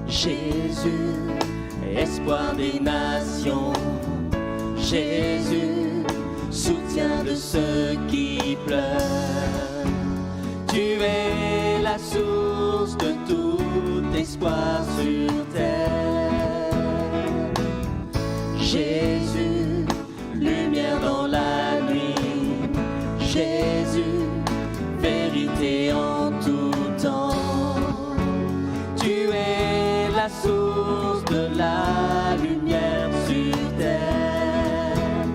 Jésus, espoir des nations. Jésus, soutien de ceux qui pleurent. Tu es la source de tout espoir sur terre. Jésus, lumière dans la nuit. Jésus, vérité en tout temps. Tu es la source de la lumière sur terre.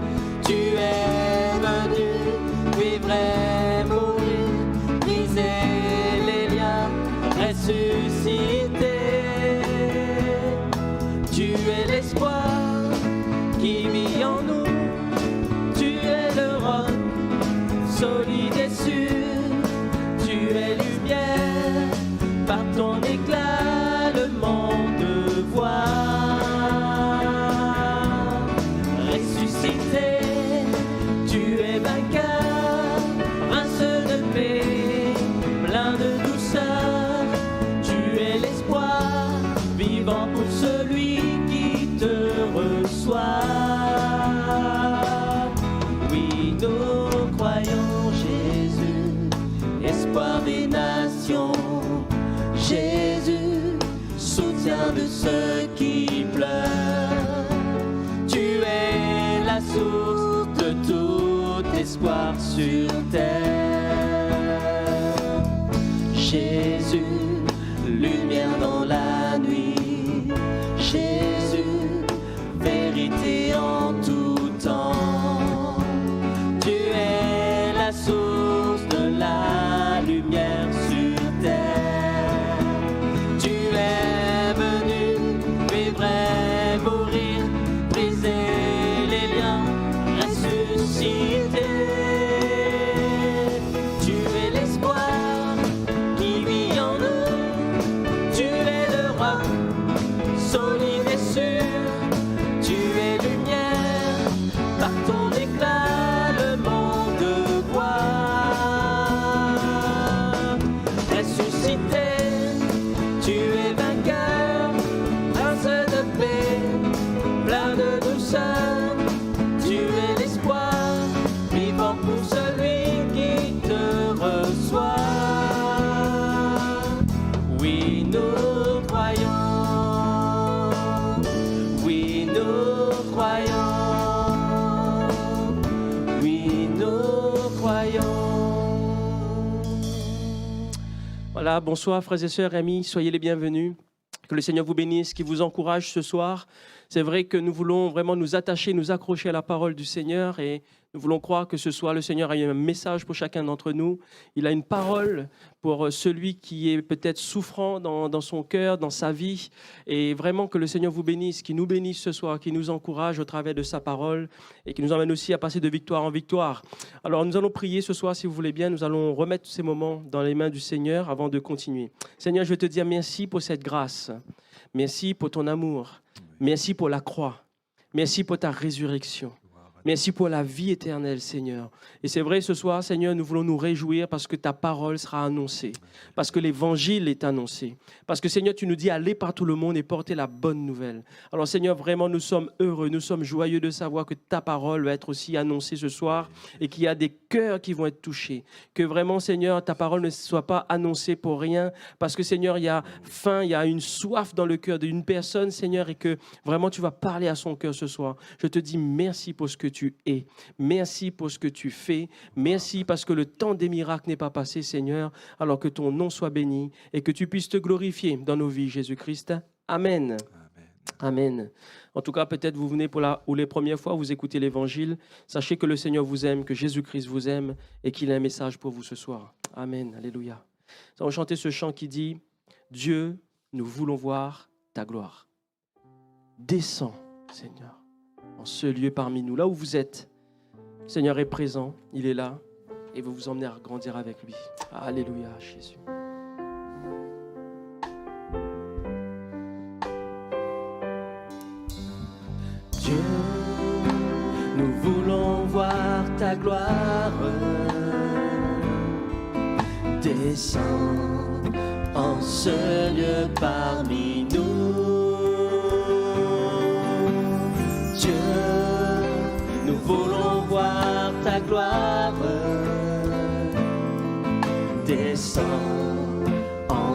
Tu es venu vivre et mourir, briser les liens, ressusciter. Tu es l'espoir qui vit en nous. Tu es le roc solide et sûr. Tu es lumière, par ton éclat le monde voit. Ressuscité, tu es vainqueur, prince de paix, plein de douceur. Tu es l'espoir, vivant pour celui qui te reçoit. Oui, nous croyons Jésus, espoir des nations. Jésus, soutien de ceux qui pleurent. Tu es la source de tout espoir sur terre. Jésus, lumière dans la nuit. Jésus, vérité en tout temps. Tu es la source de la lumière sur terre. Tu es venu vivre et mourir, briser les liens, ressusciter. Tu es l'espoir qui vit en nous. Tu es le roc solide et sûr. Tu es lumière, par ton éclat le monde voit. Ressuscité, tu es vainqueur, prince de paix, plein de douceur. Tu es l'espoir, vivant pour celui qui te reçoit. Oui, nous croyons. Oui, nous croyons. Oui, nous croyons. Voilà, bonsoir frères et sœurs, amis, soyez les bienvenus. Que le Seigneur vous bénisse, qu'il vous encourage ce soir. C'est vrai que nous voulons vraiment nous attacher, nous accrocher à la parole du Seigneur et nous voulons croire que ce soir, le Seigneur a un message pour chacun d'entre nous. Il a une parole pour celui qui est peut-être souffrant dans son cœur, dans sa vie. Et vraiment que le Seigneur vous bénisse, qu'il nous bénisse ce soir, qu'il nous encourage au travers de sa parole et qu'il nous emmène aussi à passer de victoire en victoire. Alors nous allons prier ce soir, si vous voulez bien. Nous allons remettre ces moments dans les mains du Seigneur avant de continuer. Seigneur, je veux te dire merci pour cette grâce. Merci pour ton amour. Merci pour la croix. Merci pour ta résurrection. Merci pour la vie éternelle, Seigneur. Et c'est vrai, ce soir, Seigneur, nous voulons nous réjouir parce que ta parole sera annoncée, parce que l'évangile est annoncé, parce que, Seigneur, tu nous dis allez par tout le monde et porter la bonne nouvelle. Alors, Seigneur, vraiment, nous sommes heureux, nous sommes joyeux de savoir que ta parole va être aussi annoncée ce soir et qu'il y a des cœurs qui vont être touchés. Que vraiment, Seigneur, ta parole ne soit pas annoncée pour rien, parce que, Seigneur, il y a faim, il y a une soif dans le cœur d'une personne, Seigneur, et que vraiment tu vas parler à son cœur ce soir. Je te dis merci pour ce que tu es. Merci pour ce que tu fais. Merci parce que le temps des miracles n'est pas passé, Seigneur. Alors que ton nom soit béni et que tu puisses te glorifier dans nos vies, Jésus-Christ. Amen. Amen. En tout cas, peut-être vous venez pour la ou les premières fois, vous écoutez l'Évangile. Sachez que le Seigneur vous aime, que Jésus-Christ vous aime et qu'il a un message pour vous ce soir. Amen. Alléluia. Nous allons chanter ce chant qui dit « Dieu, nous voulons voir ta gloire. Descends, Seigneur, en ce lieu parmi nous, là où vous êtes. Le Seigneur est présent, il est là et vous vous emmenez à grandir avec lui. Alléluia, Jésus. Dieu, nous voulons voir ta gloire. Descends en ce lieu parmi nous.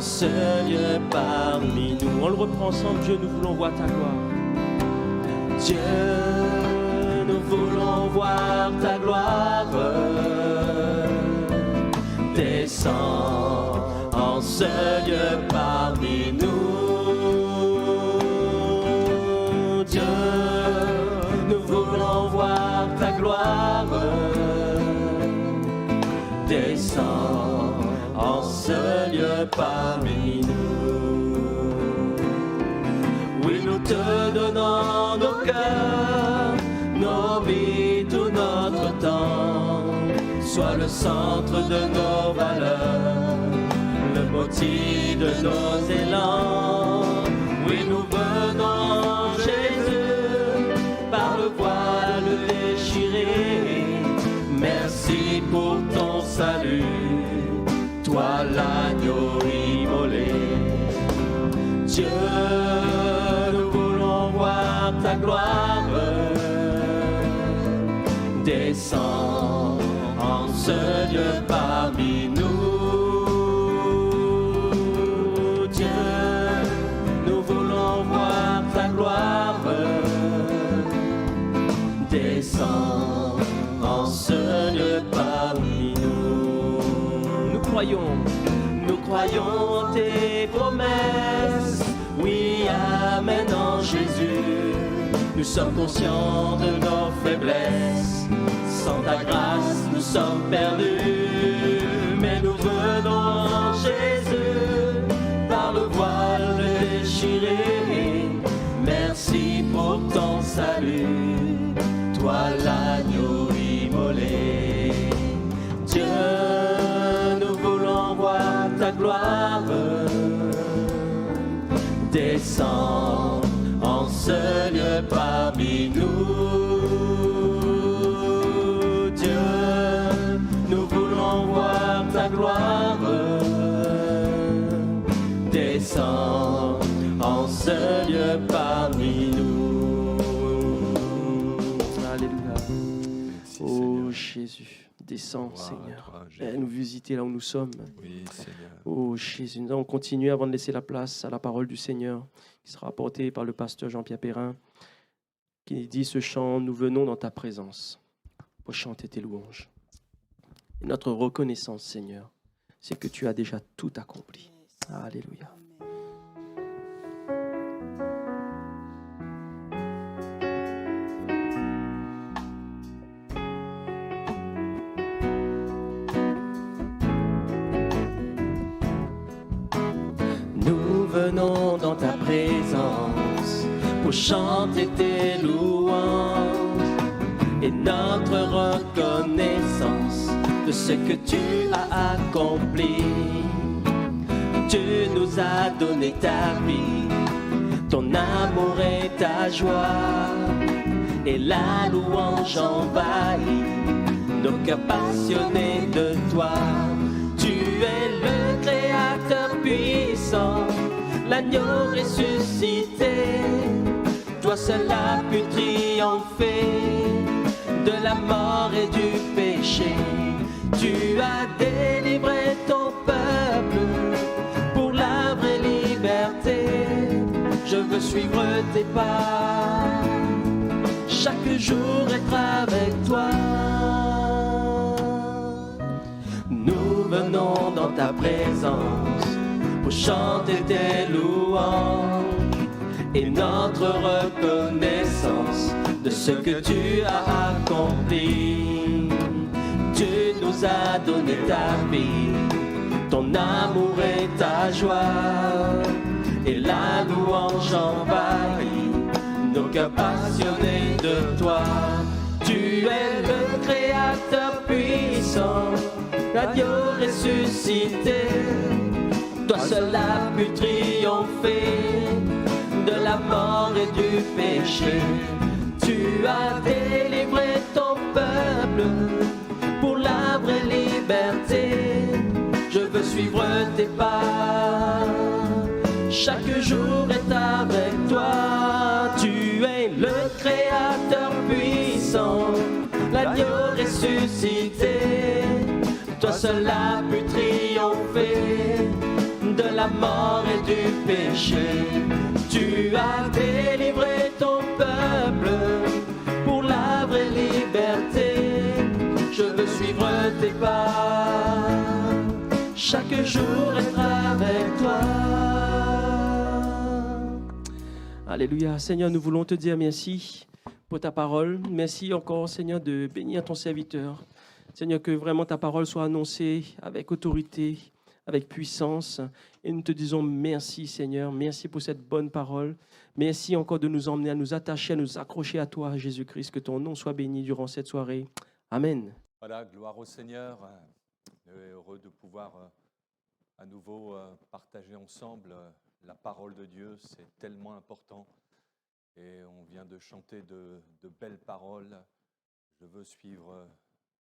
ce lieu parmi nous. On le reprend ensemble. Dieu, nous voulons voir ta gloire. Dieu, nous voulons voir ta gloire. Descends en ce lieu parmi nous. Dieu, nous voulons voir ta gloire. Descends en ce lieu parmi nous. Oui, nous te donnons nos cœurs, nos vies, tout notre temps. Sois le centre de nos valeurs, le motif de nos élans. Oui, nous venons, Jésus, par le voile déchiré. Merci pour ton salut, toi l'agneau immolé. Dieu, nous voulons voir ta gloire. Descends en ce lieu parmi nous. Dieu, nous voulons voir ta gloire. Descends en ce lieu parmi nous. Nous croyons en tes promesses. Oui, amen en Jésus. Nous sommes conscients de nos faiblesses. Sans ta grâce, nous sommes perdus. Mais nous venons, Jésus, par le voile déchiré. Merci pour ton salut, toi l'agneau immolé. Dieu, nous voulons voir ta gloire. Descends en ce lieu parmi nous. Dieu, nous voulons voir ta gloire. Descends en ce lieu parmi nous. Alléluia. Oh Jésus, descends, Seigneur. Viens nous visiter là où nous sommes. Oui, Seigneur. Oh Jésus, nous allons continuer avant de laisser la place à la parole du Seigneur qui sera apportée par le pasteur Jean-Pierre Perrin qui dit ce chant: nous venons dans ta présence pour chanter tes louanges. Et notre reconnaissance, Seigneur, c'est que tu as déjà tout accompli. Alléluia. Nous venons dans ta présence pour chanter tes louanges et notre reconnaissance de ce que tu as accompli. Tu nous as donné ta vie, ton amour et ta joie, et la louange envahit nos cœurs passionnés de toi. Tu es le Créateur puissant, l'agneau ressuscité. Toi seul as pu triompher de la mort et du péché. Tu as délivré ton peuple pour la vraie liberté. Je veux suivre tes pas, chaque jour être avec toi. Nous venons dans ta présence pour chanter tes louanges et notre reconnaissance de ce que tu as accompli. Tu nous as donné ta vie, ton amour et ta joie, et la louange envahit nos cœurs passionnés de toi. Tu es le Créateur puissant, l'agneau ressuscité. Toi seul as pu triompher de la mort et du péché. Tu as délivré ton peuple pour la vraie liberté. Je veux suivre tes pas, chaque jour est avec toi. Tu es le Créateur puissant, l'agneau ressuscité. Toi seul as pu triompher de la la mort et du péché. Tu as délivré ton peuple pour la vraie liberté. Je veux suivre tes pas, chaque jour être avec toi. Alléluia. Seigneur, nous voulons te dire merci pour ta parole. Merci encore, Seigneur, de bénir ton serviteur. Seigneur, que vraiment ta parole soit annoncée avec autorité, avec puissance. Et nous te disons merci, Seigneur. Merci pour cette bonne parole. Merci encore de nous emmener à nous attacher, à nous accrocher à toi, Jésus-Christ. Que ton nom soit béni durant cette soirée. Amen. Voilà, gloire au Seigneur. Heureux de pouvoir à nouveau partager ensemble la parole de Dieu. C'est tellement important. Et on vient de chanter de belles paroles. Je veux suivre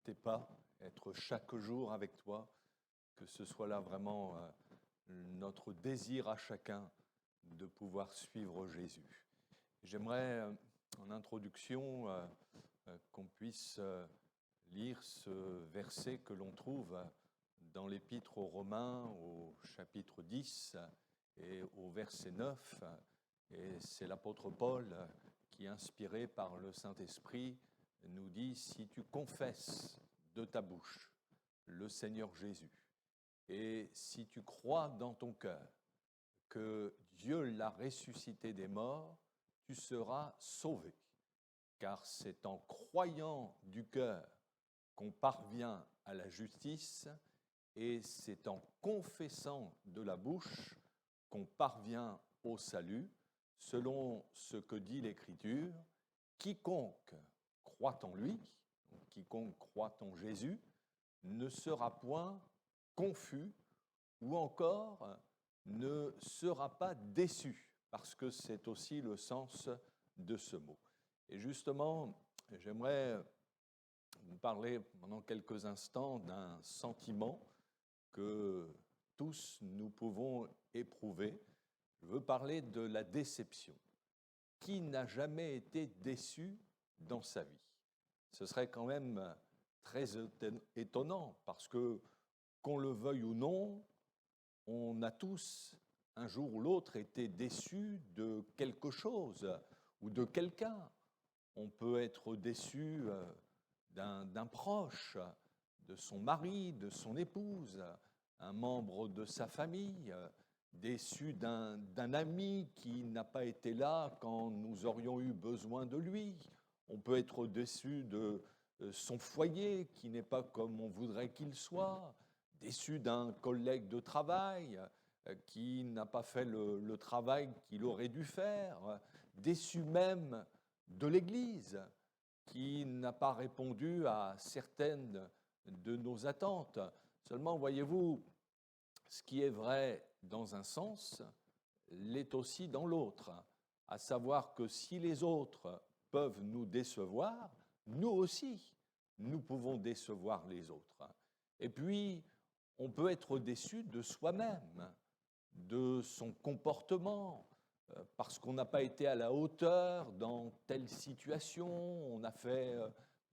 tes pas, être chaque jour avec toi, que ce soit là vraiment notre désir à chacun de pouvoir suivre Jésus. J'aimerais, en introduction, qu'on puisse lire ce verset que l'on trouve dans l'Épître aux Romains, au chapitre 10 et au verset 9. Et c'est l'apôtre Paul qui, inspiré par le Saint-Esprit, nous dit « Si tu confesses de ta bouche le Seigneur Jésus, et si tu crois dans ton cœur que Dieu l'a ressuscité des morts, tu seras sauvé. Car c'est en croyant du cœur qu'on parvient à la justice, et c'est en confessant de la bouche qu'on parvient au salut, selon ce que dit l'Écriture, quiconque croit en lui, quiconque croit en Jésus, ne sera point confus ou encore ne sera pas déçu, parce que c'est aussi le sens de ce mot. Et justement, j'aimerais vous parler pendant quelques instants d'un sentiment que tous nous pouvons éprouver. Je veux parler de la déception. Qui n'a jamais été déçu dans sa vie? Ce serait quand même très étonnant parce que, qu'on le veuille ou non, on a tous, un jour ou l'autre, été déçus de quelque chose ou de quelqu'un. On peut être déçu d'un proche, de son mari, de son épouse, un membre de sa famille, déçu d'un ami qui n'a pas été là quand nous aurions eu besoin de lui. On peut être déçu de son foyer qui n'est pas comme on voudrait qu'il soit, déçu d'un collègue de travail qui n'a pas fait le travail qu'il aurait dû faire, déçu même de l'Église qui n'a pas répondu à certaines de nos attentes. Seulement, voyez-vous, ce qui est vrai dans un sens l'est aussi dans l'autre, à savoir que si les autres peuvent nous décevoir, nous aussi, nous pouvons décevoir les autres. Et puis, on peut être déçu de soi-même, de son comportement, parce qu'on n'a pas été à la hauteur dans telle situation, on a fait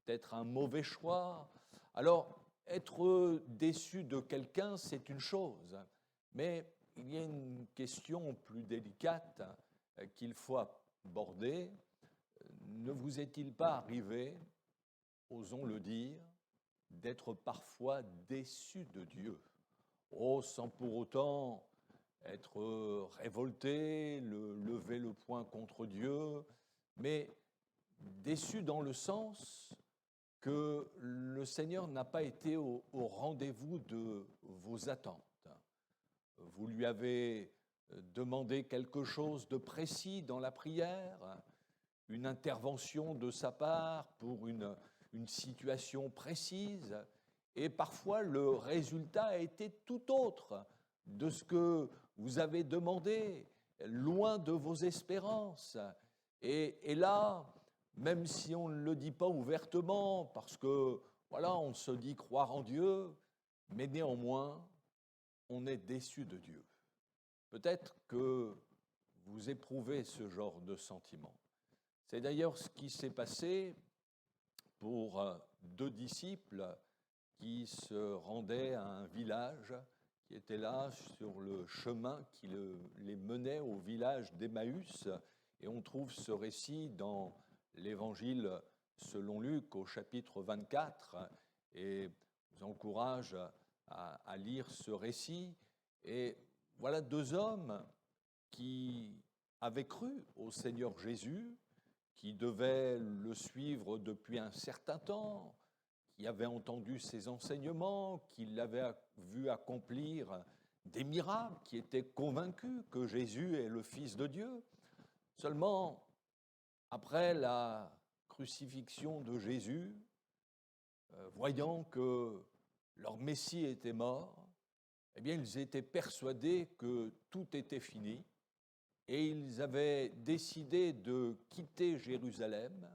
peut-être un mauvais choix. Alors, être déçu de quelqu'un, c'est une chose, mais il y a une question plus délicate qu'il faut aborder. Ne vous est-il pas arrivé, osons le dire, d'être parfois déçu de Dieu? Oh, sans pour autant être révolté, lever le poing contre Dieu, mais déçu dans le sens que le Seigneur n'a pas été au rendez-vous de vos attentes. Vous lui avez demandé quelque chose de précis dans la prière, une intervention de sa part pour une situation précise, et parfois le résultat a été tout autre de ce que vous avez demandé, loin de vos espérances. Et là, même si on ne le dit pas ouvertement, parce que, voilà, on se dit croire en Dieu, mais néanmoins, on est déçu de Dieu. Peut-être que vous éprouvez ce genre de sentiment. C'est d'ailleurs ce qui s'est passé pour deux disciples qui se rendaient à un village qui étaient là sur le chemin qui les menait au village d'Emmaüs. Et on trouve ce récit dans l'Évangile selon Luc au chapitre 24. Et je vous encourage à lire ce récit. Et voilà deux hommes qui avaient cru au Seigneur Jésus, qui devaient le suivre depuis un certain temps, qui avaient entendu ses enseignements, qui l'avaient vu accomplir des miracles, qui étaient convaincus que Jésus est le Fils de Dieu. Seulement, après la crucifixion de Jésus, voyant que leur Messie était mort, eh bien, ils étaient persuadés que tout était fini et ils avaient décidé de quitter Jérusalem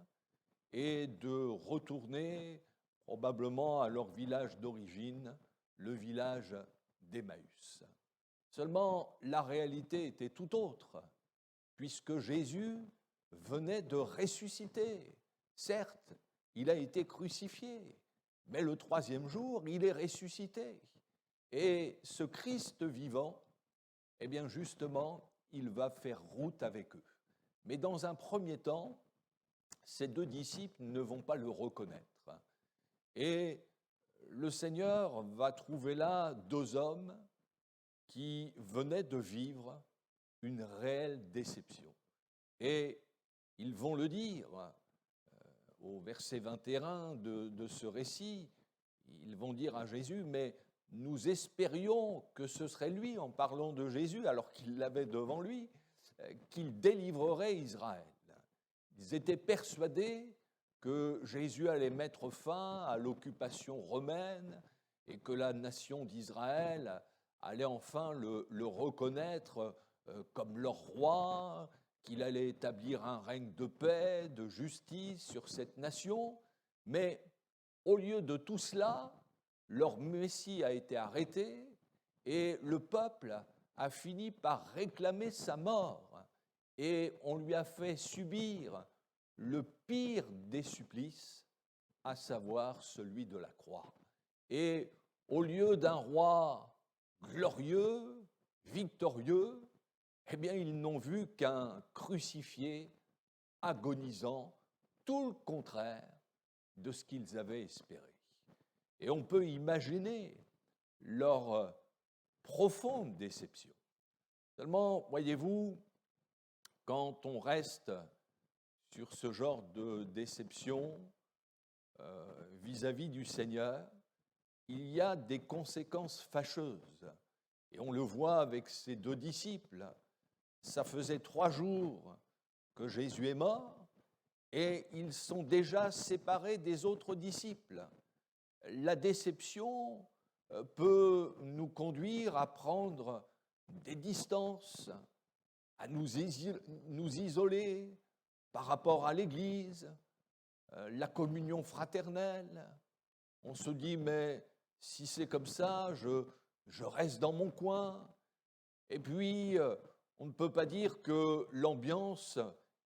et de retourner probablement à leur village d'origine, le village d'Emmaüs. Seulement, la réalité était tout autre, puisque Jésus venait de ressusciter. Certes, il a été crucifié, mais le troisième jour, il est ressuscité. Et ce Christ vivant, eh bien justement, il va faire route avec eux. Mais dans un premier temps, ces deux disciples ne vont pas le reconnaître. Et le Seigneur va trouver là deux hommes qui venaient de vivre une réelle déception. Et ils vont le dire au verset 21 de ce récit, ils vont dire à Jésus, mais nous espérions que ce serait lui, en parlant de Jésus, alors qu'il l'avait devant lui, qu'il délivrerait Israël. Ils étaient persuadés que Jésus allait mettre fin à l'occupation romaine et que la nation d'Israël allait enfin le reconnaître comme leur roi, qu'il allait établir un règne de paix, de justice sur cette nation. Mais au lieu de tout cela, leur Messie a été arrêté et le peuple a fini par réclamer sa mort. Et on lui a fait subir le pire des supplices, à savoir celui de la croix. Et au lieu d'un roi glorieux, victorieux, eh bien, ils n'ont vu qu'un crucifié agonisant, tout le contraire de ce qu'ils avaient espéré. Et on peut imaginer leur profonde déception. Seulement, voyez-vous, quand on reste sur ce genre de déception vis-à-vis du Seigneur, il y a des conséquences fâcheuses. Et on le voit avec ces deux disciples. Ça faisait 3 jours que Jésus est mort et ils sont déjà séparés des autres disciples. La déception peut nous conduire à prendre des distances, à nous isoler par rapport à l'Église, la communion fraternelle. On se dit, mais si c'est comme ça, je reste dans mon coin. Et puis, on ne peut pas dire que l'ambiance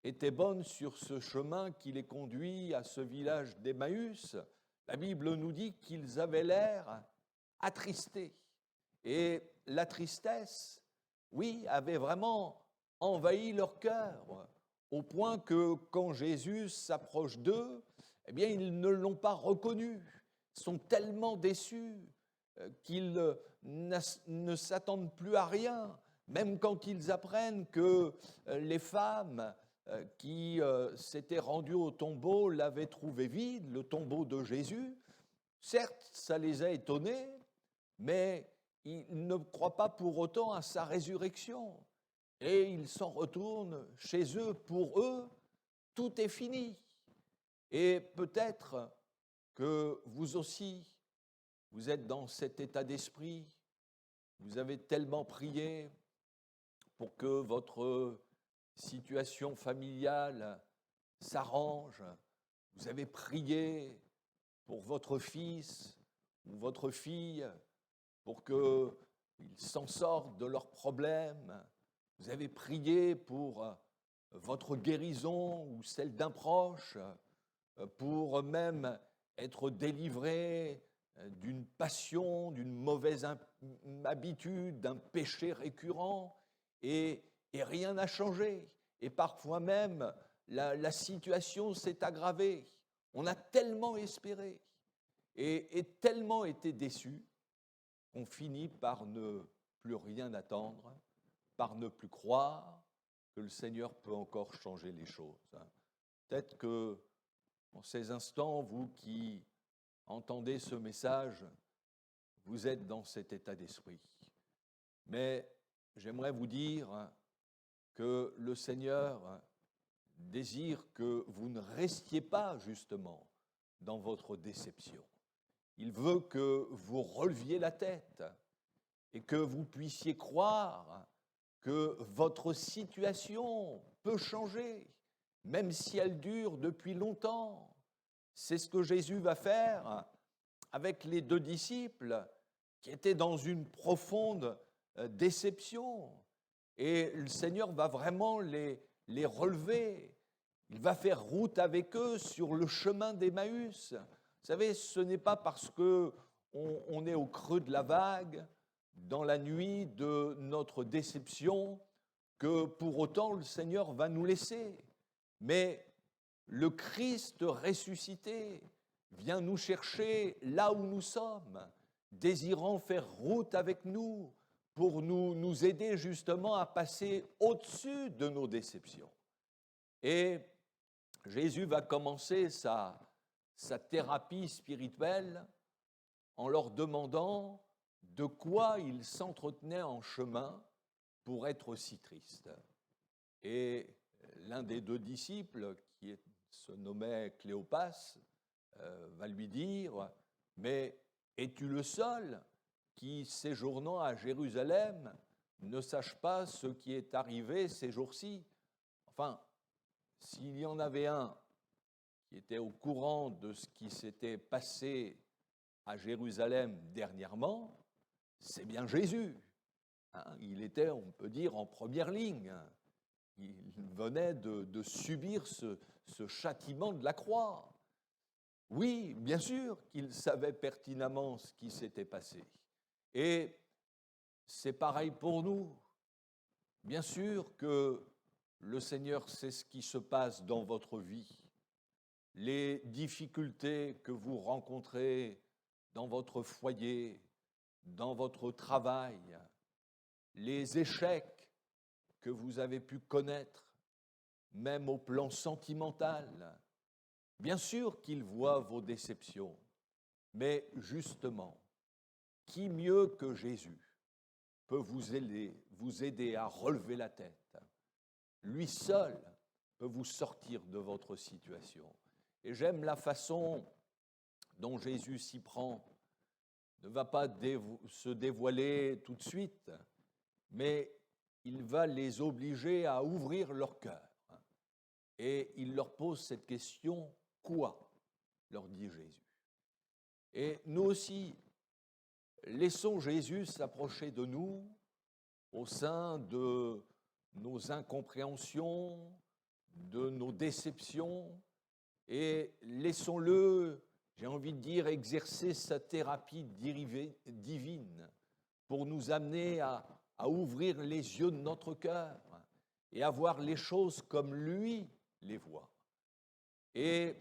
était bonne sur ce chemin qui les conduit à ce village d'Emmaüs. La Bible nous dit qu'ils avaient l'air attristés. Et la tristesse, oui, avait vraiment envahi leur cœur, au point que quand Jésus s'approche d'eux, eh bien, ils ne l'ont pas reconnu. Ils sont tellement déçus qu'ils ne s'attendent plus à rien. Même quand ils apprennent que les femmes qui s'étaient rendues au tombeau l'avaient trouvé vide, le tombeau de Jésus, certes, ça les a étonnés, mais ils ne croient pas pour autant à sa résurrection. Et ils s'en retournent chez eux. Pour eux, tout est fini. Et peut-être que vous aussi, vous êtes dans cet état d'esprit, vous avez tellement prié pour que votre situation familiale s'arrange, vous avez prié pour votre fils ou votre fille, pour qu'ils s'en sortent de leurs problèmes, vous avez prié pour votre guérison ou celle d'un proche, pour même être délivré d'une passion, d'une mauvaise habitude, d'un péché récurrent, et rien n'a changé. Et parfois même, la situation s'est aggravée. On a tellement espéré et tellement été déçus qu'on finit par ne plus rien attendre, par ne plus croire que le Seigneur peut encore changer les choses. Peut-être que, en ces instants, vous qui entendez ce message, vous êtes dans cet état d'esprit. Mais j'aimerais vous dire que le Seigneur désire que vous ne restiez pas justement dans votre déception. Il veut que vous releviez la tête et que vous puissiez croire que votre situation peut changer, même si elle dure depuis longtemps. C'est ce que Jésus va faire avec les 2 disciples qui étaient dans une profonde déception. Et le Seigneur va vraiment les relever. Il va faire route avec eux sur le chemin d'Emmaüs. Vous savez, ce n'est pas parce qu'on est au creux de la vague, dans la nuit de notre déception, que pour autant le Seigneur va nous laisser. Mais le Christ ressuscité vient nous chercher là où nous sommes, désirant faire route avec nous pour nous aider justement à passer au-dessus de nos déceptions. Et Jésus va commencer sa thérapie spirituelle en leur demandant de quoi ils s'entretenaient en chemin pour être si tristes. Et l'un des 2 disciples, qui se nommait Cléopas, va lui dire « Mais es-tu le seul qui, séjournant à Jérusalem, ne sache pas ce qui est arrivé ces jours-ci » Enfin, s'il y en avait un qui était au courant de ce qui s'était passé à Jérusalem dernièrement, c'est bien Jésus. Il était, on peut dire, en première ligne. Il venait de subir ce châtiment de la croix. Oui, bien sûr qu'il savait pertinemment ce qui s'était passé. Et c'est pareil pour nous. Bien sûr que le Seigneur sait ce qui se passe dans votre vie, les difficultés que vous rencontrez dans votre foyer, dans votre travail, les échecs que vous avez pu connaître, même au plan sentimental. Bien sûr qu'il voit vos déceptions, mais justement, qui mieux que Jésus peut vous aider à relever la tête? Lui seul peut vous sortir de votre situation. Et j'aime la façon dont Jésus s'y prend. Ne va pas se dévoiler tout de suite, mais il va les obliger à ouvrir leur cœur. Et il leur pose cette question, quoi? Leur dit Jésus. Et nous aussi, laissons Jésus s'approcher de nous au sein de nos incompréhensions, de nos déceptions, et laissons-le, j'ai envie de dire, exercer sa thérapie divine pour nous amener à ouvrir les yeux de notre cœur et à voir les choses comme lui les voit. Et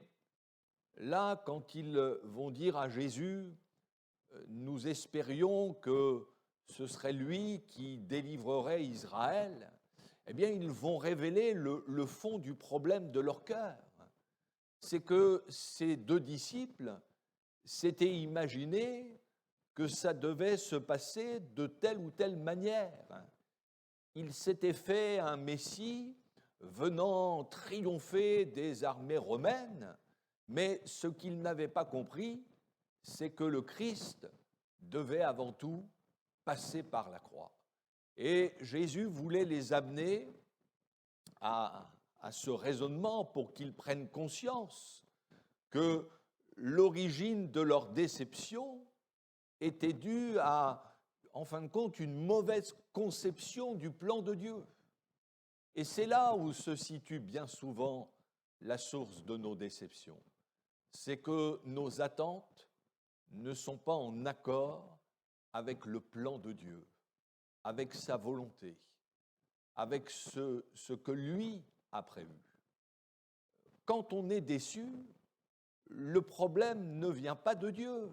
là, quand ils vont dire à Jésus, nous espérions que ce serait lui qui délivrerait Israël, eh bien, ils vont révéler le fond du problème de leur cœur. C'est que ces 2 disciples s'étaient imaginés que ça devait se passer de telle ou telle manière. Ils s'étaient fait un Messie venant triompher des armées romaines, mais ce qu'ils n'avaient pas compris, c'est que le Christ devait avant tout passer par la croix. Et Jésus voulait les amener à ce raisonnement pour qu'ils prennent conscience que l'origine de leur déception était due à, en fin de compte, une mauvaise conception du plan de Dieu. Et c'est là où se situe bien souvent la source de nos déceptions. C'est que nos attentes ne sont pas en accord avec le plan de Dieu, avec sa volonté, avec ce que lui a prévu. Quand on est déçu, le problème ne vient pas de Dieu,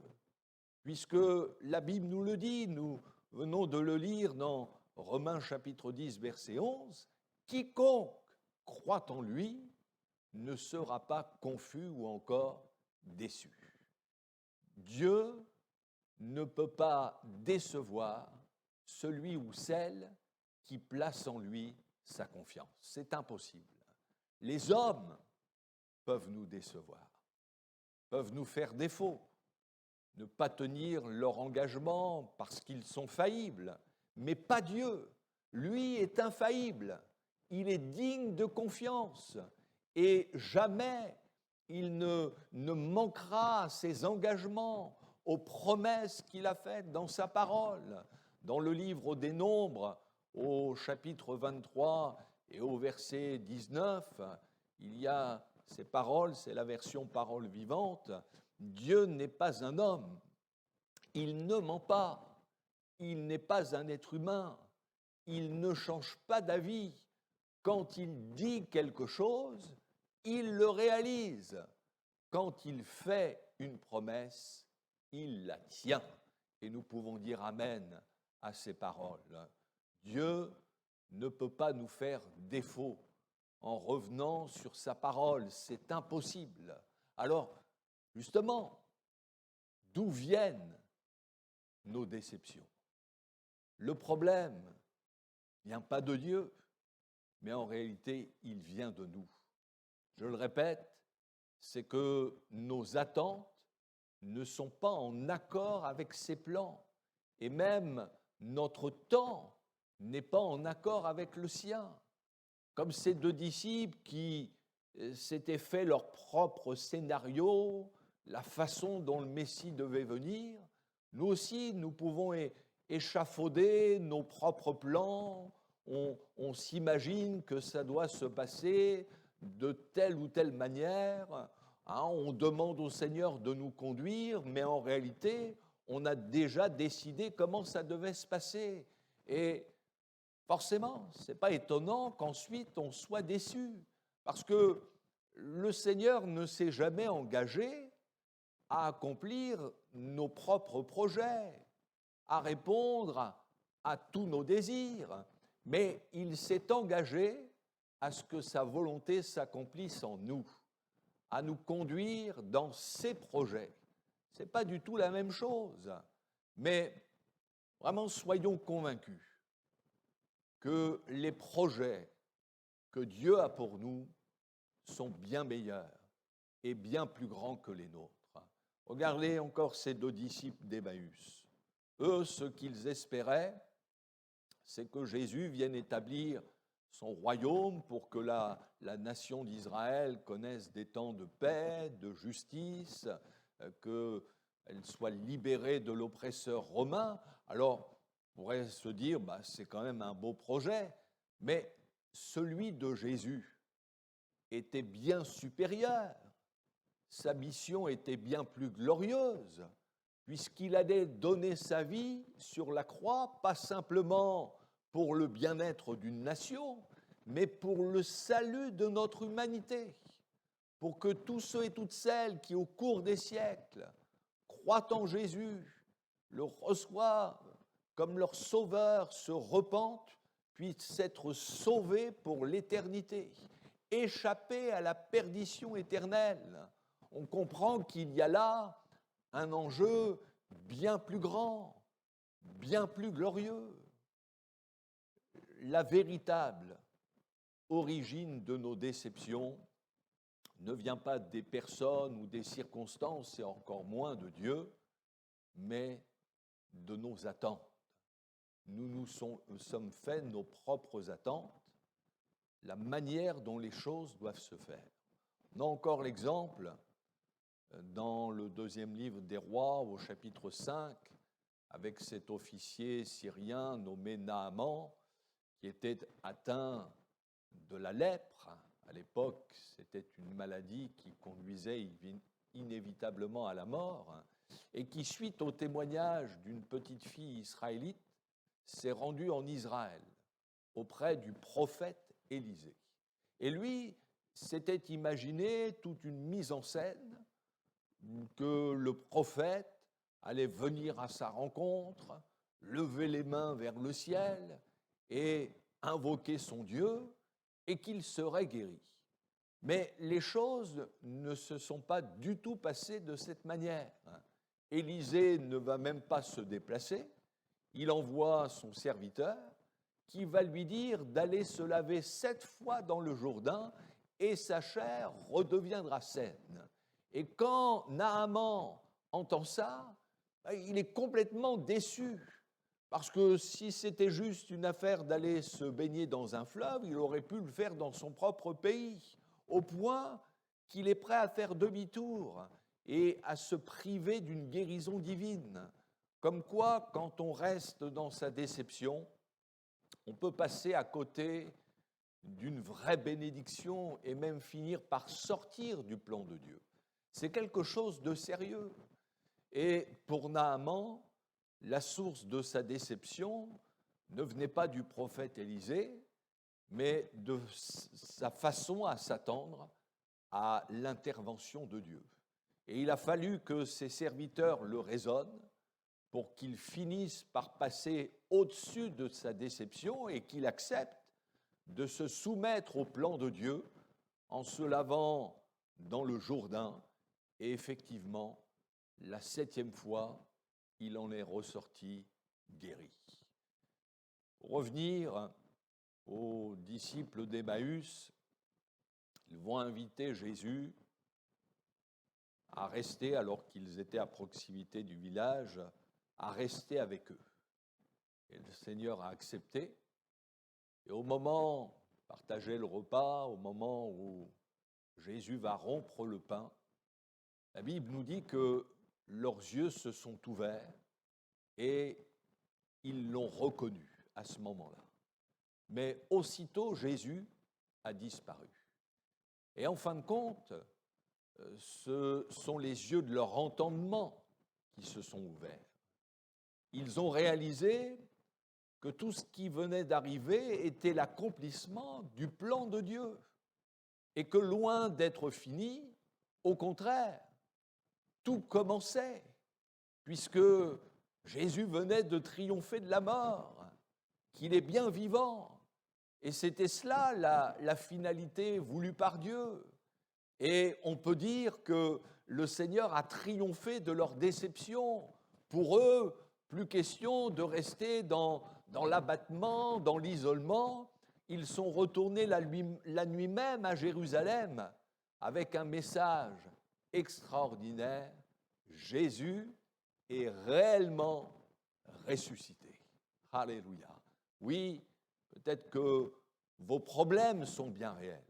puisque la Bible nous le dit, nous venons de le lire dans Romains chapitre 10, verset 11, « Quiconque croit en lui ne sera pas confus ou encore déçu. » Dieu ne peut pas décevoir celui ou celle qui place en lui sa confiance. C'est impossible. Les hommes peuvent nous décevoir, peuvent nous faire défaut, ne pas tenir leur engagement parce qu'ils sont faillibles, mais pas Dieu. Lui est infaillible, il est digne de confiance et jamais il ne manquera à ses engagements, aux promesses qu'il a faites dans sa parole. Dans le livre des Nombres, au chapitre 23 et au verset 19, il y a ces paroles, c'est la version parole vivante. Dieu n'est pas un homme, il ne ment pas, il n'est pas un être humain, il ne change pas d'avis. Quand il dit quelque chose, il le réalise. Quand il fait une promesse, il la tient. Et nous pouvons dire Amen à ces paroles. Dieu ne peut pas nous faire défaut en revenant sur sa parole, c'est impossible. Alors, justement, d'où viennent nos déceptions? Le problème ne vient pas de Dieu, mais en réalité, il vient de nous. Je le répète, c'est que nos attentes ne sont pas en accord avec ses plans, et même notre temps n'est pas en accord avec le sien. Comme ces deux disciples qui s'étaient fait leur propre scénario, la façon dont le Messie devait venir, nous aussi, nous pouvons échafauder nos propres plans, on s'imagine que ça doit se passer de telle ou telle manière, hein, on demande au Seigneur de nous conduire, mais en réalité, on a déjà décidé comment ça devait se passer. Et forcément, ce n'est pas étonnant qu'ensuite on soit déçu, parce que le Seigneur ne s'est jamais engagé à accomplir nos propres projets, à répondre à tous nos désirs, mais il s'est engagé à ce que sa volonté s'accomplisse en nous, à nous conduire dans ses projets. Ce n'est pas du tout la même chose, mais vraiment soyons convaincus que les projets que Dieu a pour nous sont bien meilleurs et bien plus grands que les nôtres. Regardez encore ces deux disciples d'Emmaüs. Eux, ce qu'ils espéraient, c'est que Jésus vienne établir son royaume pour que la nation d'Israël connaisse des temps de paix, de justice, qu'elle soit libérée de l'oppresseur romain. Alors, on pourrait se dire, c'est quand même un beau projet, mais celui de Jésus était bien supérieur. Sa mission était bien plus glorieuse, puisqu'il allait donner sa vie sur la croix, pas simplement pour le bien-être d'une nation, mais pour le salut de notre humanité, pour que tous ceux et toutes celles qui, au cours des siècles, croient en Jésus, le reçoivent comme leur sauveur, se repentent, puissent être sauvés pour l'éternité, échapper à la perdition éternelle. On comprend qu'il y a là un enjeu bien plus grand, bien plus glorieux. La véritable origine de nos déceptions ne vient pas des personnes ou des circonstances, et encore moins de Dieu, mais de nos attentes. Nous sommes faits nos propres attentes, la manière dont les choses doivent se faire. On a encore l'exemple dans le deuxième livre des Rois, au chapitre 5, avec cet officier syrien nommé Naaman, qui était atteint de la lèpre. À l'époque, c'était une maladie qui conduisait inévitablement à la mort. et qui, suite au témoignage d'une petite fille israélite, s'est rendu en Israël auprès du prophète Élisée. Et lui s'était imaginé toute une mise en scène que le prophète allait venir à sa rencontre, lever les mains vers le ciel et invoquer son Dieu et qu'il serait guéri. Mais les choses ne se sont pas du tout passées de cette manière. Élisée ne va même pas se déplacer. Il envoie son serviteur qui va lui dire d'aller se laver 7 fois dans le Jourdain et sa chair redeviendra saine. Et quand Naaman entend ça, il est complètement déçu. Parce que si c'était juste une affaire d'aller se baigner dans un fleuve, il aurait pu le faire dans son propre pays, au point qu'il est prêt à faire demi-tour et à se priver d'une guérison divine. Comme quoi, quand on reste dans sa déception, on peut passer à côté d'une vraie bénédiction et même finir par sortir du plan de Dieu. C'est quelque chose de sérieux. Et pour Naaman, la source de sa déception ne venait pas du prophète Élisée, mais de sa façon à s'attendre à l'intervention de Dieu. Et il a fallu que ses serviteurs le raisonnent pour qu'il finisse par passer au-dessus de sa déception et qu'il accepte de se soumettre au plan de Dieu en se lavant dans le Jourdain. Et effectivement, la 7e fois, il en est ressorti guéri. Pour revenir aux disciples d'Emmaüs, ils vont inviter Jésus à rester, alors qu'ils étaient à proximité du village, à rester avec eux. Et le Seigneur a accepté. Et au moment de partager le repas, au moment où Jésus va rompre le pain, la Bible nous dit que leurs yeux se sont ouverts et ils l'ont reconnu à ce moment-là. Mais aussitôt, Jésus a disparu. Et en fin de compte, ce sont les yeux de leur entendement qui se sont ouverts. Ils ont réalisé que tout ce qui venait d'arriver était l'accomplissement du plan de Dieu et que loin d'être fini, au contraire, tout commençait, puisque Jésus venait de triompher de la mort, qu'il est bien vivant. Et c'était cela la finalité voulue par Dieu. Et on peut dire que le Seigneur a triomphé de leur déception. Pour eux, plus question de rester dans l'abattement, dans l'isolement. Ils sont retournés la nuit même à Jérusalem avec un message extraordinaire. Jésus est réellement ressuscité. Alléluia. Oui, peut-être que vos problèmes sont bien réels,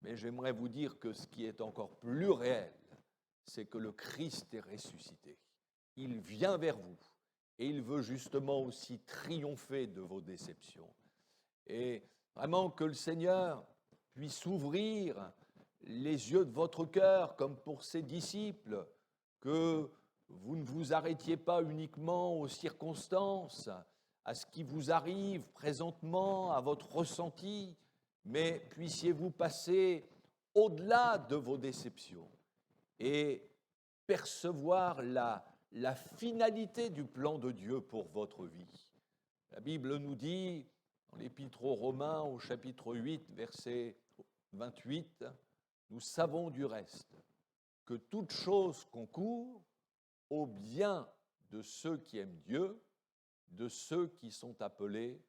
mais j'aimerais vous dire que ce qui est encore plus réel, c'est que le Christ est ressuscité. Il vient vers vous et il veut justement aussi triompher de vos déceptions. Et vraiment que le Seigneur puisse ouvrir les yeux de votre cœur, comme pour ses disciples, que vous ne vous arrêtiez pas uniquement aux circonstances, à ce qui vous arrive présentement, à votre ressenti, mais puissiez-vous passer au-delà de vos déceptions et percevoir la finalité du plan de Dieu pour votre vie. La Bible nous dit, dans l'Épître aux Romains, au chapitre 8, verset 28, « Nous savons du reste que toute chose concourt au bien de ceux qui aiment Dieu, de ceux qui sont appelés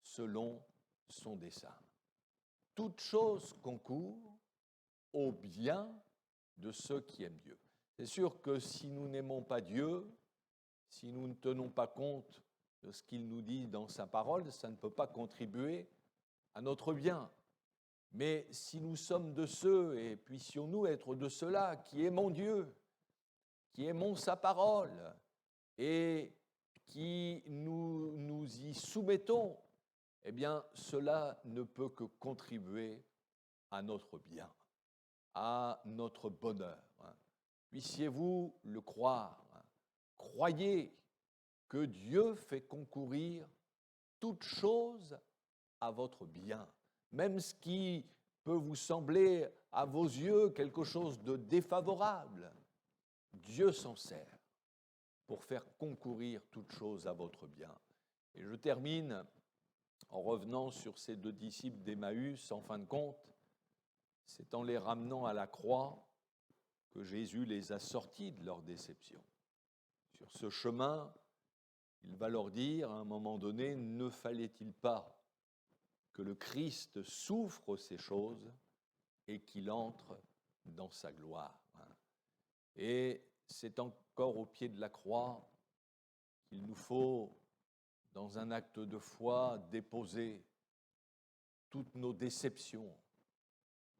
selon son dessein. » Toute chose concourt au bien de ceux qui aiment Dieu. C'est sûr que si nous n'aimons pas Dieu, si nous ne tenons pas compte de ce qu'il nous dit dans sa parole, ça ne peut pas contribuer à notre bien. Mais si nous sommes de ceux, et puissions-nous être de ceux-là, qui aimons Dieu, qui aimons sa parole, et qui nous y soumettons, eh bien, cela ne peut que contribuer à notre bien, à notre bonheur. Puissiez-vous le croire. croyez que Dieu fait concourir toute chose à votre bien, même ce qui peut vous sembler à vos yeux quelque chose de défavorable. Dieu s'en sert pour faire concourir toute chose à votre bien. Et je termine en revenant sur ces 2 disciples d'Emmaüs. En fin de compte, c'est en les ramenant à la croix que Jésus les a sortis de leur déception. Sur ce chemin, il va leur dire, à un moment donné, ne fallait-il pas que le Christ souffre ces choses et qu'il entre dans sa gloire. Et c'est encore au pied de la croix qu'il nous faut, dans un acte de foi, déposer toutes nos déceptions,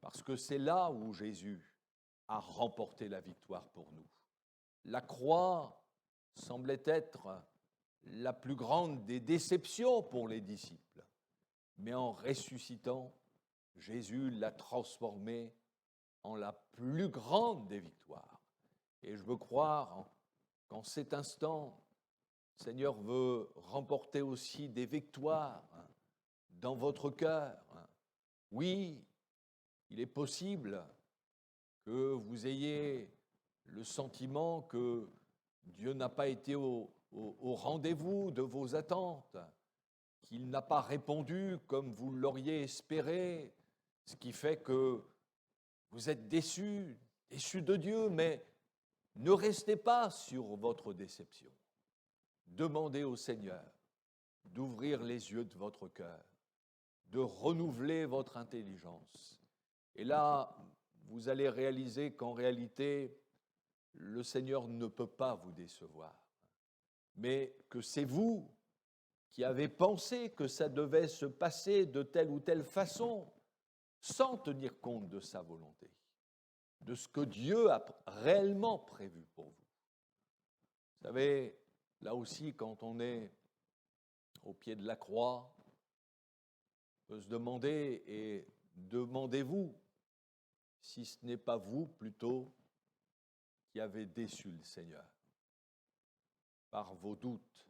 parce que c'est là où Jésus a remporté la victoire pour nous. La croix semblait être la plus grande des déceptions pour les disciples, mais en ressuscitant, Jésus l'a transformée en la plus grande des victoires. Et je veux croire qu'en cet instant, le Seigneur veut remporter aussi des victoires dans votre cœur. Oui, il est possible que vous ayez le sentiment que Dieu n'a pas été au rendez-vous de vos attentes, qu'il n'a pas répondu comme vous l'auriez espéré, ce qui fait que vous êtes déçus de Dieu, mais ne restez pas sur votre déception. Demandez au Seigneur d'ouvrir les yeux de votre cœur, de renouveler votre intelligence. Et là, vous allez réaliser qu'en réalité, le Seigneur ne peut pas vous décevoir, mais que c'est vous qui avez pensé que ça devait se passer de telle ou telle façon, sans tenir compte de sa volonté, de ce que Dieu a réellement prévu pour vous. Vous savez, là aussi, quand on est au pied de la croix, on peut se demander, et demandez-vous, si ce n'est pas vous plutôt qui avez déçu le Seigneur par vos doutes,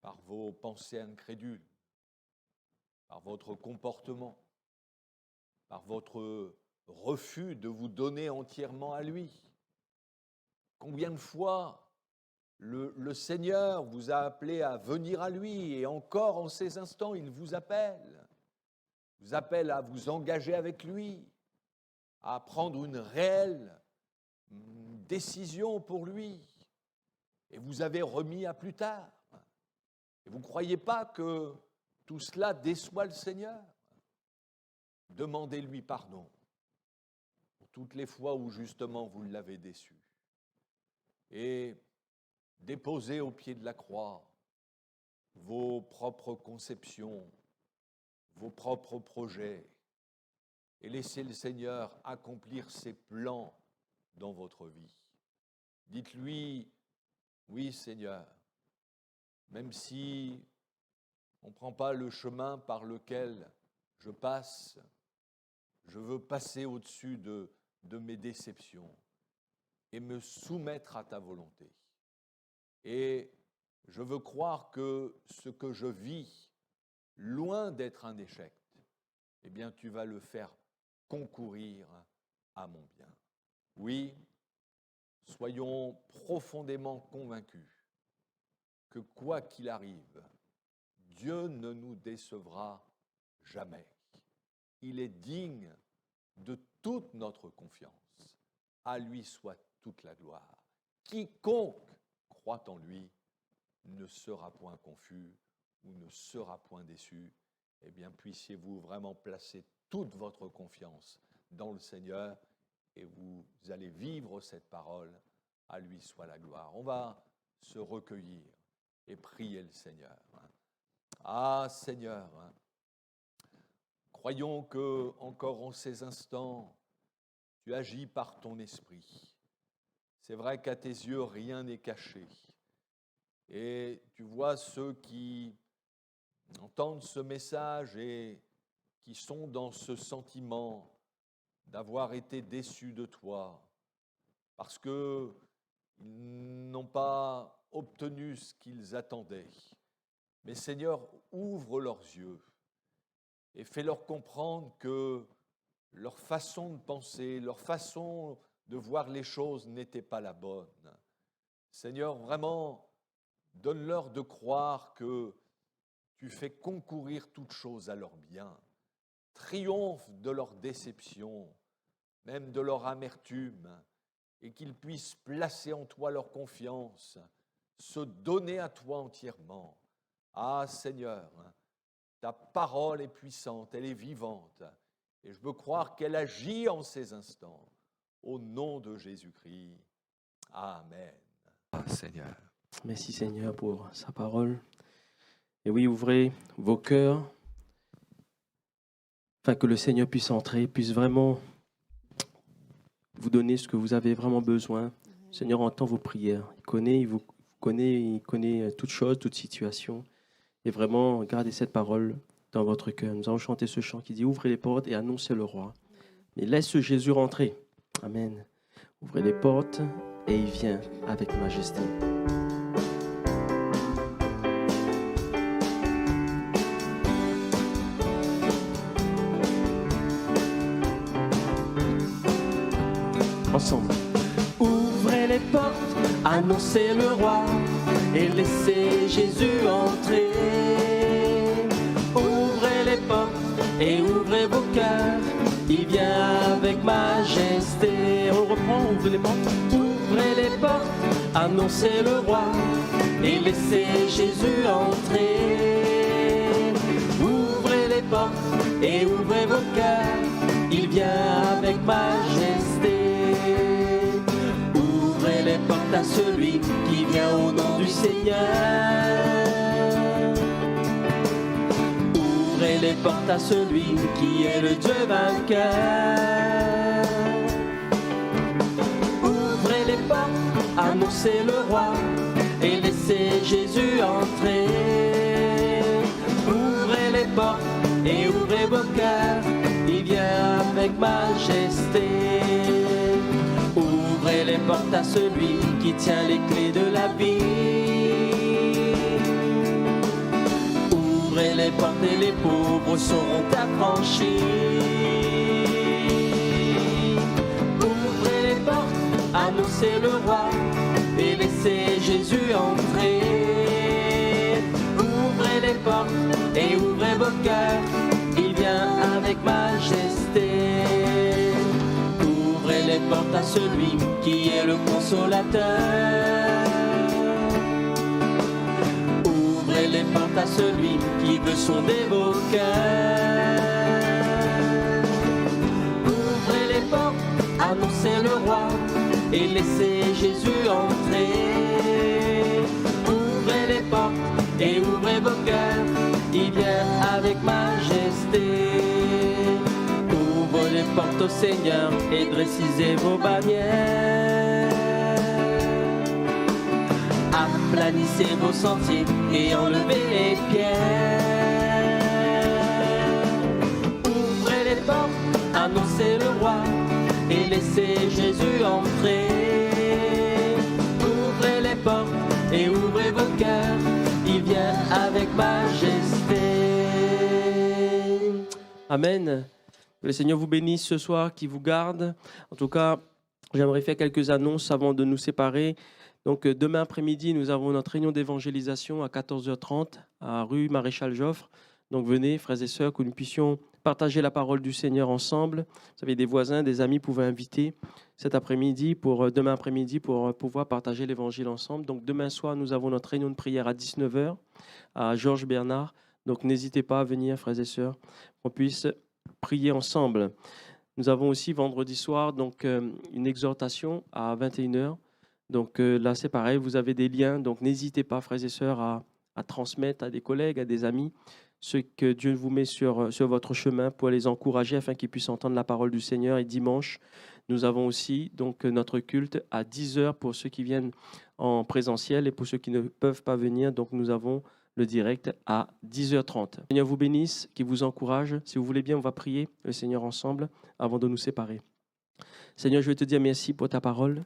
par vos pensées incrédules, par votre comportement, par votre refus de vous donner entièrement à lui. Combien de fois le Seigneur vous a appelé à venir à lui, et encore en ces instants, il vous appelle à vous engager avec lui, à prendre une réelle décision pour lui, et vous avez remis à plus tard. Et vous ne croyez pas que tout cela déçoit le Seigneur? Demandez-lui pardon pour toutes les fois où justement vous l'avez déçu. Et déposez au pied de la croix vos propres conceptions, vos propres projets, et laissez le Seigneur accomplir ses plans dans votre vie. Dites-lui, oui Seigneur, même si on ne prend pas le chemin par lequel je passe, je veux passer au-dessus de mes déceptions et me soumettre à ta volonté. Et je veux croire que ce que je vis, loin d'être un échec, eh bien tu vas le faire concourir à mon bien. Oui, soyons profondément convaincus que quoi qu'il arrive, Dieu ne nous décevra jamais. Il est digne de toute notre confiance. À lui soit toute la gloire. Quiconque croit en lui ne sera point confus ou ne sera point déçu. Eh bien, puissiez-vous vraiment placer toute votre confiance dans le Seigneur, et vous allez vivre cette parole. À lui soit la gloire. On va se recueillir et prier le Seigneur. Ah Seigneur, croyons que, encore en ces instants, tu agis par ton esprit. C'est vrai qu'à tes yeux, rien n'est caché. Et tu vois ceux qui entendent ce message et qui sont dans ce sentiment d'avoir été déçus de toi, parce que ils n'ont pas obtenu ce qu'ils attendaient. Mais Seigneur, ouvre leurs yeux et fais-leur comprendre que leur façon de penser, leur façon de voir les choses n'était pas la bonne. Seigneur, vraiment, donne-leur de croire que tu fais concourir toutes choses à leur bien. Triomphe de leur déception, même de leur amertume, et qu'ils puissent placer en toi leur confiance, se donner à toi entièrement. Ah Seigneur, ta parole est puissante, elle est vivante, et je veux croire qu'elle agit en ces instants. Au nom de Jésus-Christ. Amen. Ah Seigneur. Merci Seigneur pour sa parole. Et oui, ouvrez vos cœurs, afin que le Seigneur puisse entrer, puisse vraiment vous donner ce que vous avez vraiment besoin. Le Seigneur entend vos prières. Il vous connaît toutes choses, toutes situations. Et vraiment, gardez cette parole dans votre cœur. Nous allons chanter ce chant qui dit « Ouvrez les portes et annoncez le roi ». Mais laisse Jésus rentrer. Amen. Ouvrez les portes et il vient avec majesté. Ensemble. Ouvrez les portes, annoncez le roi et laissez Jésus entrer. Ouvrez les portes et ouvrez vos cœurs, il vient avec majesté. On reprend, ouvrez les portes. Ouvrez les portes, annoncez le roi et laissez Jésus entrer. Ouvrez les portes et ouvrez vos cœurs, il vient avec majesté. Ouvrez les portes à celui qui vient au nom du Seigneur. Ouvrez les portes à celui qui est le Dieu vainqueur. Ouvrez les portes, annoncez le roi et laissez Jésus entrer. Ouvrez les portes et ouvrez vos cœurs, il vient avec majesté. Ouvrez les portes à celui qui tient les clés de la vie. Ouvrez les portes et les pauvres seront affranchis. Ouvrez les portes, annoncez le roi et laissez Jésus entrer. Ouvrez les portes et ouvrez vos cœurs, il vient avec majesté. Ouvrez les portes à celui qui est le consolateur. Ouvrez les portes à celui qui veut sonder vos cœurs. Ouvrez les portes, annoncez le roi et laissez Jésus entrer. Ouvrez les portes et ouvrez vos cœurs, il vient avec majesté. Ouvrez les portes au Seigneur et dressez vos bannières. Aplanissez vos sentiers et enlevez les pierres. Ouvrez les portes, annoncez le roi et laissez Jésus entrer. Ouvrez les portes et ouvrez vos cœurs, il vient avec majesté. Amen. Que le Seigneur vous bénisse ce soir, qu'il vous garde. En tout cas, j'aimerais faire quelques annonces avant de nous séparer. Donc, demain après-midi, nous avons notre réunion d'évangélisation à 14h30 à rue Maréchal Joffre. Donc, venez, frères et sœurs, que nous puissions partager la parole du Seigneur ensemble. Vous savez, des voisins, des amis pouvaient inviter cet après-midi, demain après-midi, pour pouvoir partager l'évangile ensemble. Donc, demain soir, nous avons notre réunion de prière à 19h à Georges Bernard. Donc, n'hésitez pas à venir, frères et sœurs, qu'on puisse prier ensemble. Nous avons aussi vendredi soir donc, une exhortation à 21h. Donc là, c'est pareil, vous avez des liens. Donc, n'hésitez pas, frères et sœurs, à transmettre à des collègues, à des amis, ce que Dieu vous met sur votre chemin pour les encourager afin qu'ils puissent entendre la parole du Seigneur. Et dimanche, nous avons aussi donc, notre culte à 10h pour ceux qui viennent en présentiel et pour ceux qui ne peuvent pas venir. Donc, nous avons le direct à 10h30. Le Seigneur vous bénisse, qui vous encourage. Si vous voulez bien, on va prier le Seigneur ensemble avant de nous séparer. Seigneur, je veux te dire merci pour ta parole.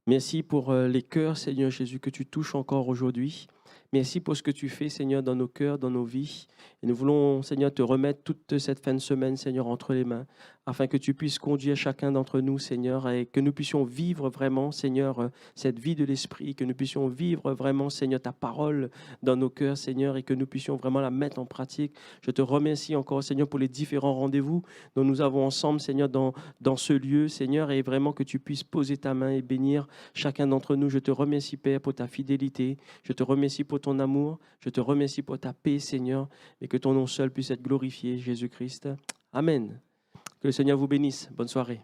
Merci pour les cœurs, Seigneur Jésus, que tu touches encore aujourd'hui. Merci pour ce que tu fais, Seigneur, dans nos cœurs, dans nos vies. Et nous voulons, Seigneur, te remettre toute cette fin de semaine, Seigneur, entre les mains, afin que tu puisses conduire chacun d'entre nous, Seigneur, et que nous puissions vivre vraiment, Seigneur, cette vie de l'Esprit, que nous puissions vivre vraiment, Seigneur, ta parole dans nos cœurs, Seigneur, et que nous puissions vraiment la mettre en pratique. Je te remercie encore, Seigneur, pour les différents rendez-vous dont nous avons ensemble, Seigneur, dans ce lieu, Seigneur, et vraiment que tu puisses poser ta main et bénir chacun d'entre nous. Je te remercie, Père, pour ta fidélité. Je te remercie pour ton amour. Je te remercie pour ta paix, Seigneur, et que ton nom seul puisse être glorifié, Jésus-Christ. Amen. Que le Seigneur vous bénisse. Bonne soirée.